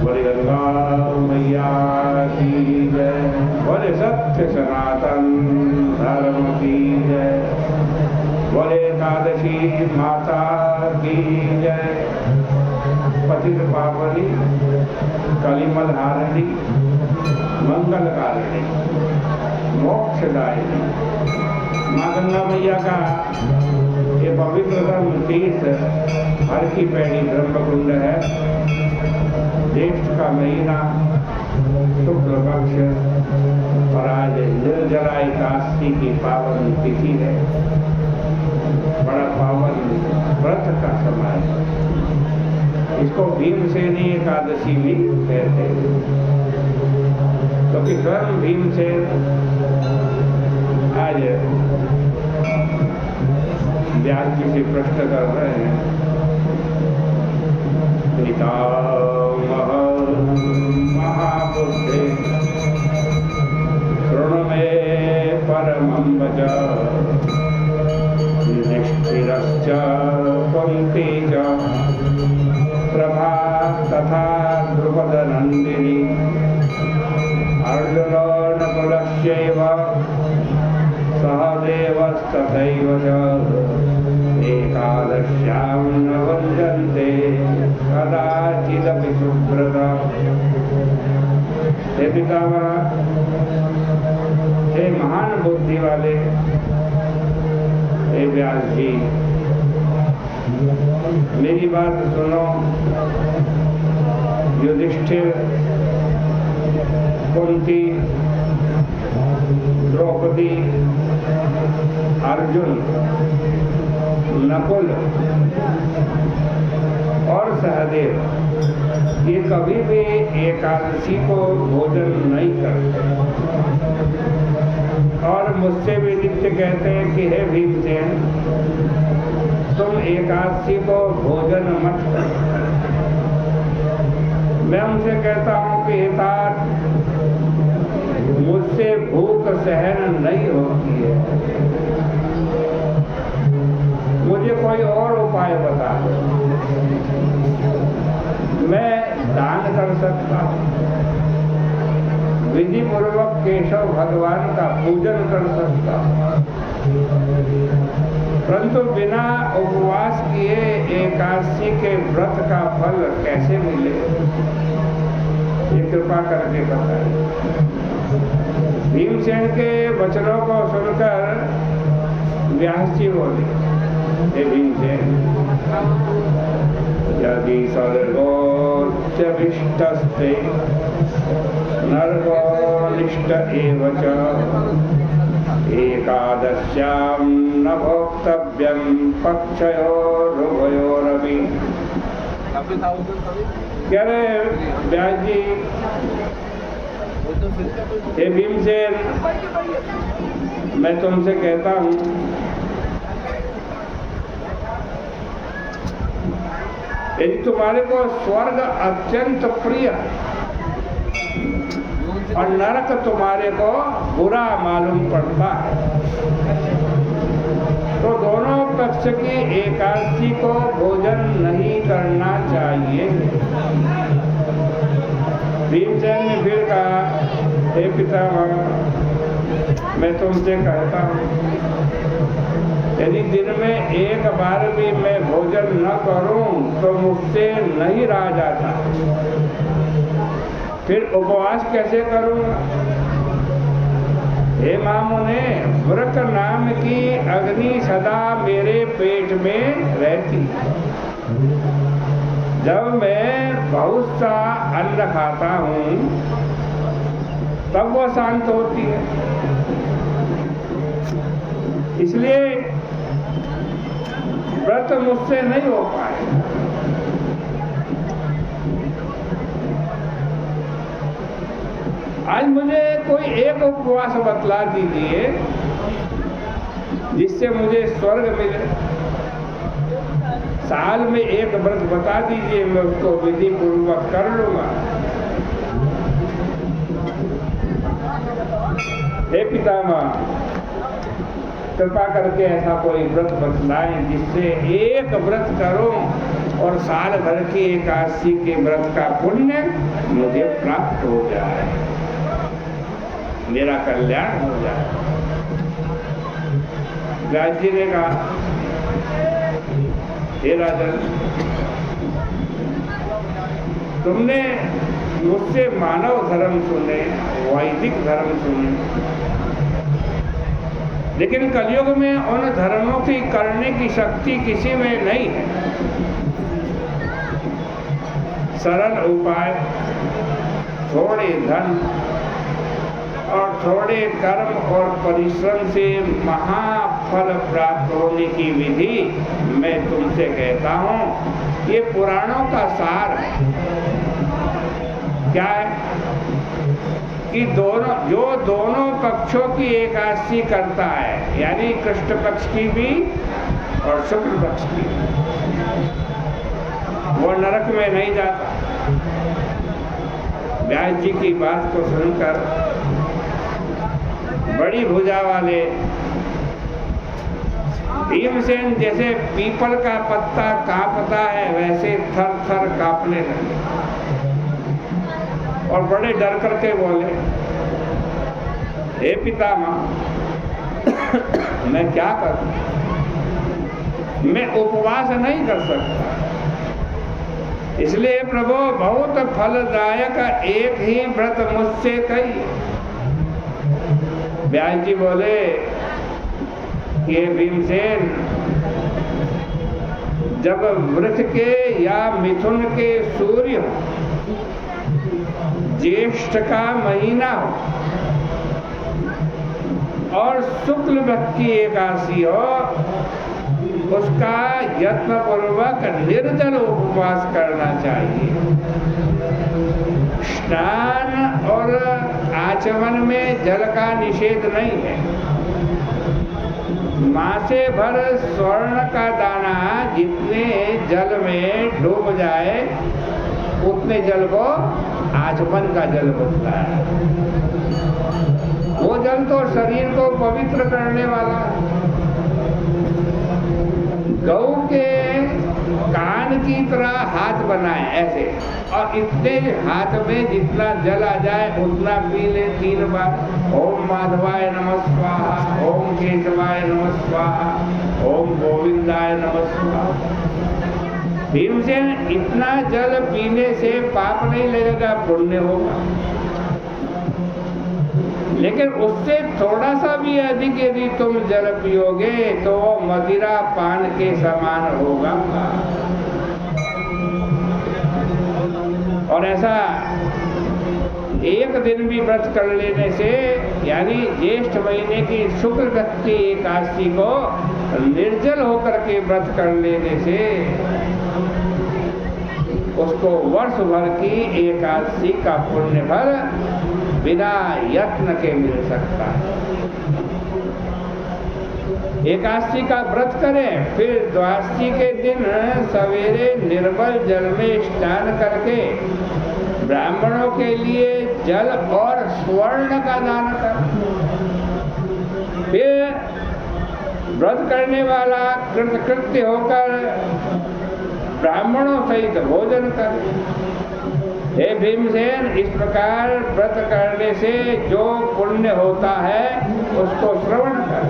बोले गंगा मैया की जय, बोले सत्य सनातन धर्म की जय, बोले एकादशी माता की जय। पतित पावनी कलिमल हारिणी मंगलकारिणी मोक्षदायिनी माँ गंगा मैया का ये पवित्रतम तीर्थ हर की पैड़ी ब्रह्मकुंड है। ज्येष्ठ का महीना शुक्ल पक्ष और आज निर्जला एकादशी की पावन तिथि है। बड़ा पावन व्रत का समय है। इसको भीमसेनी एकादशी भी कहते हैं, क्योंकि स्वयं भीमसेन आज व्यास जी से प्रश्न कर रहे हैं। पितामह महाबुद्धे शृणु मे परमं वचः, युधिष्ठिरश्च कुन्ती च प्रभा तथा द्रुपदनन्दिनी, अर्जुनो नकुलश्चैव सहदेवस्तथैव च, एकादश्यां न भुञ्जन्ते कदाचिदपि सुब्रता। हे पितामह, हे महान बुद्धि वाले, हे व्यास जी, मेरी बात सुनो। युधिष्ठिर, कुंती, द्रौपदी, अर्जुन, नकुल और सहदेव ये कभी भी एकादशी को भोजन नहीं करते और मुझसे भी नित्य कहते हैं कि हे भीमसेन, तुम एकादशी को भोजन मत करो। मैं उनसे कहता हूँ कि हितात, मुझसे भूख सहन नहीं होती है, मुझे कोई और उपाय बता दो। मैं दान कर सकता हूँ, विधि पूर्वक केशव भगवान का पूजन कर सकता हूँ, परंतु बिना उपवास किए एकादशी के व्रत का फल कैसे मिले, ये कृपा करके बताएं। भीमसेन के वचनों को सुनकर व्यास जी बोले, हे भीमसेन, यदि सर्वोच्चविष्टस्ते नर्वनिष्ठ एव च, एकादश्यां न भोक्तव्यं पक्षयोरुभयोरपि। कह रहे व्यास जी, हे भीमसेन, मैं तुमसे कहता हूँ, यदि तुम्हारे को स्वर्ग अत्यंत प्रिय और नरक तुम्हारे को बुरा मालूम पड़ता है, तो दोनों पक्ष की एकादशी को भोजन नहीं करना चाहिए। भीमसेन ने फिर कहा, हे पितामह, मैं तुमसे कहता हूँ, यदि दिन में एक बार भी मैं भोजन न करूं तो मुझसे नहीं रहा जाता, फिर उपवास कैसे करूंगा। हे मामुने, व्रत नाम की अग्नि सदा मेरे पेट में रहती। जब मैं बहुत सा अन्न खाता हूँ तब वह शांत होती है। इसलिए व्रत मुझसे नहीं हो पाए। आज मुझे कोई एक उपवास बतला दीजिए जिससे मुझे स्वर्ग मिले। साल में एक व्रत बता दीजिए, मैं उसको विधि पूर्वक कर लूंगा। हे पितामह, कृपा करके ऐसा कोई व्रत बतलाएं जिससे एक व्रत करो और साल भर की एकादशी के व्रत का पुण्य मुझे प्राप्त हो जाए, मेरा कल्याण हो जाए। व्यास जी ने कहा, हे राजन, तुमने मुझसे मानव धर्म सुने, वैदिक धर्म सुने, लेकिन कलयुग में उन धर्मों की करने की शक्ति किसी में नहीं है। सरल उपाय, थोड़े धन और थोड़े कर्म और परिश्रम से महाफल प्राप्त होने की विधि मैं तुमसे कहता हूँ। ये पुराणों का सार है। क्या है कि दोनों पक्षों की एकादशी करता है, यानी कृष्ण पक्ष की भी और शुक्ल पक्ष की, वो नरक में नहीं जाता। व्यास जी की बात को सुनकर बड़ी भुजा वाले भीमसेन जैसे पीपल का पत्ता कांपता है वैसे थर थर कांपने लगे और बड़े डर करके बोले, हे पितामह, मैं क्या करूं? मैं उपवास नहीं कर सकता, इसलिए प्रभु बहुत फलदायक एक ही व्रत मुझसे कहिए। व्यास जी बोले, ये भीमसेन, जब वृष के या मिथुन के सूर्य हो, ज्येष्ठ का महीना हो और शुक्ल पक्ष की एकादशी हो, उसका यत्न पूर्वक निर्जल उपवास करना चाहिए। स्नान और आचमन में जल का निषेध नहीं है। मासे भर स्वर्ण का दाना जितने जल में डूब जाए उतने जल को आचमन का जल बोलता है। वो जल तो शरीर को पवित्र करने वाला है। गौ के कान की तरह हाथ बनाए ऐसे, और इतने हाथ में जितना जल आ जाए उतना पी ले 3 बार। ओम माधवाय नमः स्वाहा, ओम केशवाय नमः स्वाहा, ओम गोविंदाय नमः स्वाहा। भीमसेन, इतना जल पीने से पाप नहीं लगेगा, पुण्य होगा, लेकिन उससे थोड़ा सा भी अधिक यदि तुम जल पियोगे तो मदिरा पान के समान होगा। और ऐसा एक दिन भी व्रत कर लेने से, यानी ज्येष्ठ महीने की शुक्ल पक्ष की एकादशी को निर्जल होकर के व्रत कर लेने से उसको वर्ष भर की एकादशी का पुण्य फल बिना यत्न के मिल सकता है। एकादशी का व्रत करें, फिर द्वादशी के दिन सवेरे निर्मल जल में स्नान करके ब्राह्मणों के लिए जल और स्वर्ण का दान करें। फिर व्रत करने वाला कृतकृत्य होकर ब्राह्मणों सहित भोजन करें। हे भीमसेन, इस प्रकार व्रत करने से जो पुण्य होता है उसको श्रवण कर।